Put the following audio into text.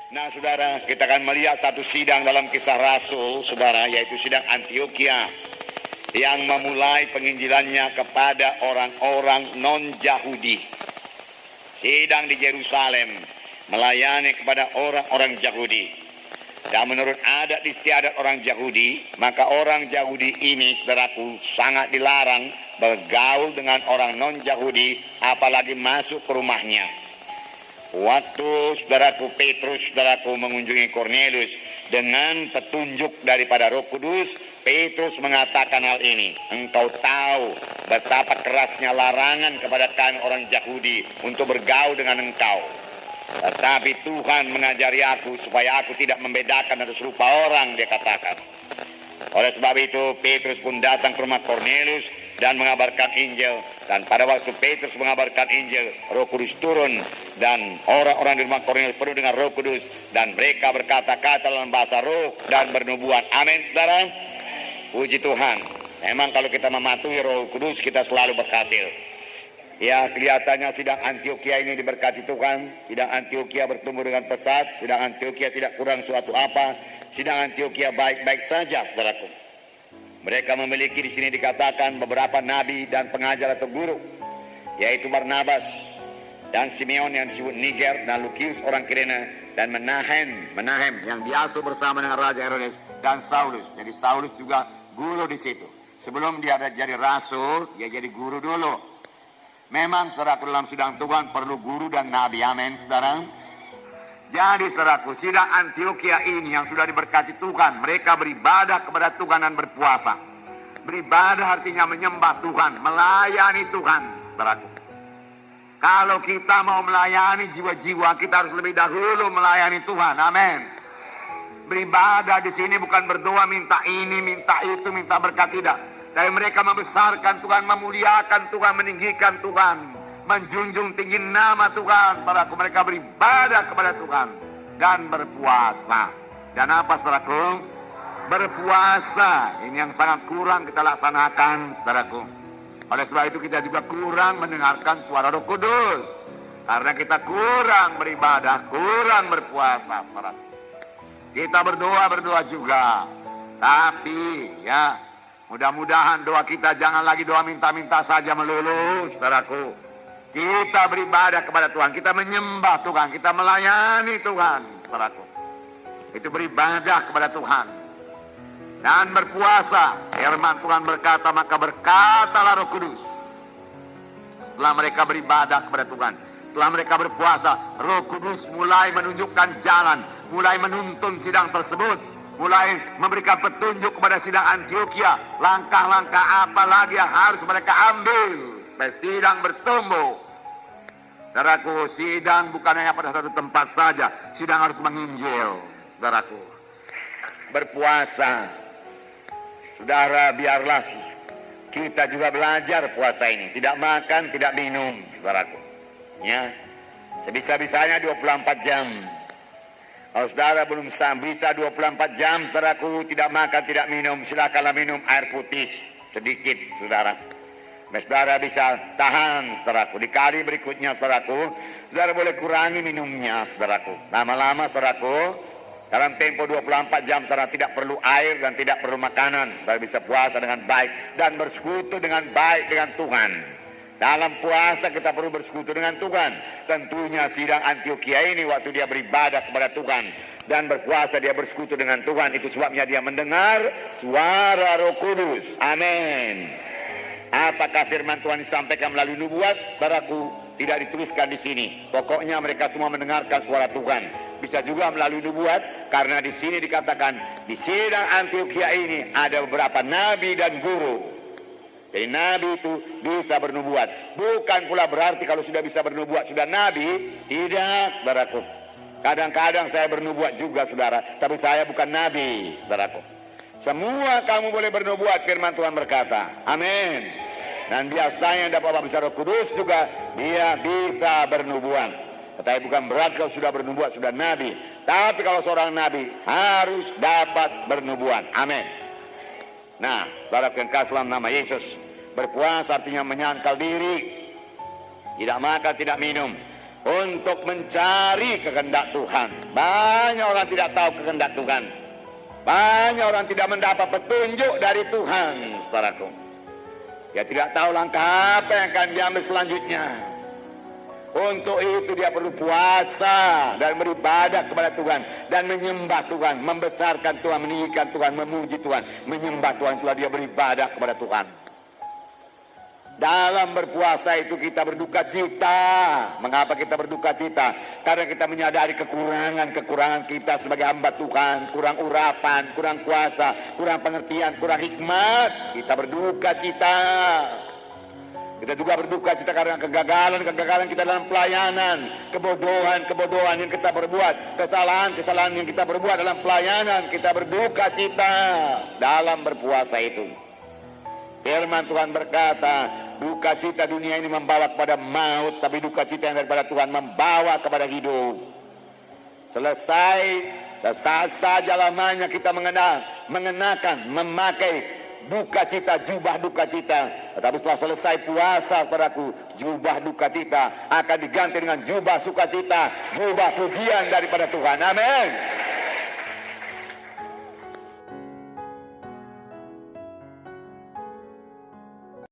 Nah, saudara, kita akan melihat satu sidang dalam Kisah Rasul, saudara, yaitu sidang Antiokhia yang memulai penginjilannya kepada orang-orang non-Yahudi. Sidang di Yerusalem melayani kepada orang-orang Yahudi. Dan menurut adat istiadat orang Yahudi, maka orang Yahudi ini, saudaraku, sangat dilarang bergaul dengan orang non-Yahudi, apalagi masuk ke rumahnya. Waktu saudaraku Petrus, saudaraku, mengunjungi Kornelius dengan petunjuk daripada Roh Kudus, Petrus mengatakan hal ini. Engkau tahu betapa kerasnya larangan kepada kami orang Yahudi untuk bergaul dengan engkau. Tetapi Tuhan mengajari aku supaya aku tidak membedakan atau serupa orang, dia katakan. Oleh sebab itu Petrus pun datang ke rumah Kornelius dan mengabarkan Injil. Dan pada waktu Petrus mengabarkan Injil, Roh Kudus turun dan orang-orang di rumah Kornelius penuh dengan Roh Kudus dan mereka berkata-kata dalam bahasa roh dan bernubuat. Amin, saudara. Puji Tuhan. Memang kalau kita mematuhi Roh Kudus kita selalu berhasil. Ya, kelihatannya sidang Antiokhia ini diberkati Tuhan. Sidang Antiokhia bertumbuh dengan pesat. Sidang Antiokhia tidak kurang suatu apa. Sidang Antiokhia baik-baik saja, saudaraku. Mereka memiliki di sini dikatakan beberapa nabi dan pengajar atau guru, yaitu Barnabas dan Simeon yang disebut Niger, dan Lukius orang Kirene, dan Menahem yang diasuh bersama dengan Raja Herodes, dan Saulus. Jadi Saulus juga guru di situ. Sebelum dia jadi rasul, dia jadi guru dulu. Memang saudaraku, dalam sidang Tuhan perlu guru dan nabi. Amin, saudara. Jadi saudaraku, sidang Antiokhia ini yang sudah diberkati Tuhan, mereka beribadah kepada Tuhan dan berpuasa. Beribadah artinya menyembah Tuhan, melayani Tuhan, saudaraku. Kalau kita mau melayani jiwa-jiwa, kita harus lebih dahulu melayani Tuhan. Amin. Beribadah di sini bukan berdoa minta ini, minta itu, minta berkat, tidak. Tapi mereka membesarkan Tuhan, memuliakan Tuhan, meninggikan Tuhan, menjunjung tinggi nama Tuhan. Saudaraku, mereka beribadah kepada Tuhan dan berpuasa. Dan apa, saudaraku? Berpuasa. Ini yang sangat kurang kita laksanakan, saudaraku. Oleh sebab itu kita juga kurang mendengarkan suara Roh Kudus. Karena kita kurang beribadah, kurang berpuasa, saudaraku. Kita berdoa juga. Tapi ya, mudah-mudahan doa kita jangan lagi doa minta-minta saja melulu, saudaraku. Kita beribadah kepada Tuhan, kita menyembah Tuhan, kita melayani Tuhan, saudaraku. Itu beribadah kepada Tuhan. Dan berpuasa. Firman Tuhan berkata, maka berkatalah Roh Kudus. Setelah mereka beribadah kepada Tuhan, setelah mereka berpuasa, Roh Kudus mulai menunjukkan jalan, mulai menuntun sidang tersebut, mulai memberikan petunjuk kepada sidang Antiokhia, langkah-langkah apa lagi yang harus mereka ambil supaya sidang bertumbuh. Saudaraku, sidang bukan hanya pada satu tempat saja, sidang harus menginjil, saudaraku. Berpuasa, saudara, biarlah kita juga belajar puasa ini, tidak makan, tidak minum, saudaraku. Ya, sebisa-bisanya 24 jam. Kalau saudara belum bisa 24 jam, saudaraku, tidak makan, tidak minum, silakanlah minum air putih sedikit, saudara. Saudara bisa tahan, saudaraku. Di kali berikutnya, saudaraku, saudara boleh kurangi minumnya, saudaraku. Lama-lama, saudaraku, dalam tempo 24 jam, saudara tidak perlu air dan tidak perlu makanan. Saudara bisa puasa dengan baik dan bersekutu dengan baik dengan Tuhan. Dalam puasa kita perlu bersekutu dengan Tuhan. Tentunya sidang Antiokhia ini waktu dia beribadah kepada Tuhan dan berpuasa, dia bersekutu dengan Tuhan. Itu sebabnya dia mendengar suara Roh Kudus. Amin. Apakah firman Tuhan disampaikan melalui nubuat? Saudaraku, tidak dituliskan di sini. Pokoknya mereka semua mendengarkan suara Tuhan. Bisa juga melalui nubuat, karena di sini dikatakan di sidang Antiokhia ini ada beberapa nabi dan guru. Jadi nabi itu bisa bernubuat. Bukan pula berarti kalau sudah bisa bernubuat sudah nabi. Tidak, saudaraku. Kadang-kadang saya bernubuat juga, saudara. Tapi saya bukan nabi, saudaraku. Semua kamu boleh bernubuat, firman Tuhan berkata. Amin. Dan biasanya dapat Bapak besar Roh Kudus juga, dia bisa bernubuat. Tetapi bukan berarti kalau sudah bernubuat sudah nabi. Tapi kalau seorang nabi harus dapat bernubuat. Amin. Nah, saudara yang kasih dalam nama Yesus, berpuasa artinya menyangkal diri, tidak makan, tidak minum. untuk mencari kehendak Tuhan. Banyak orang tidak tahu kehendak Tuhan. Banyak orang tidak mendapat petunjuk dari Tuhan, saudaraku. Dia tidak tahu langkah apa yang akan diambil selanjutnya. Untuk itu dia perlu puasa dan beribadah kepada Tuhan dan menyembah Tuhan, membesarkan Tuhan, meninggikan Tuhan, memuji Tuhan, menyembah Tuhan. Itulah dia beribadah kepada Tuhan. Dalam berpuasa itu kita berduka cita. Mengapa kita berduka cita? Karena kita menyadari kekurangan kita sebagai hamba Tuhan. Kurang urapan, kurang kuasa, kurang pengertian, kurang hikmat. Kita berduka cita. Kita juga berduka cita karena kegagalan kita dalam pelayanan, kebodohan yang kita perbuat, kesalahan yang kita perbuat dalam pelayanan. Kita berduka cita dalam berpuasa itu. Firman Tuhan berkata, duka cita dunia ini membawa kepada maut, tapi duka cita yang daripada Tuhan membawa kepada hidup. Selesai, sesaat saja lamanya kita mengenakan, memakai duka cita, jubah duka cita. Tetapi setelah selesai puasa, saudaraku, jubah duka cita akan diganti dengan jubah sukacita, jubah pujian daripada Tuhan. Amin.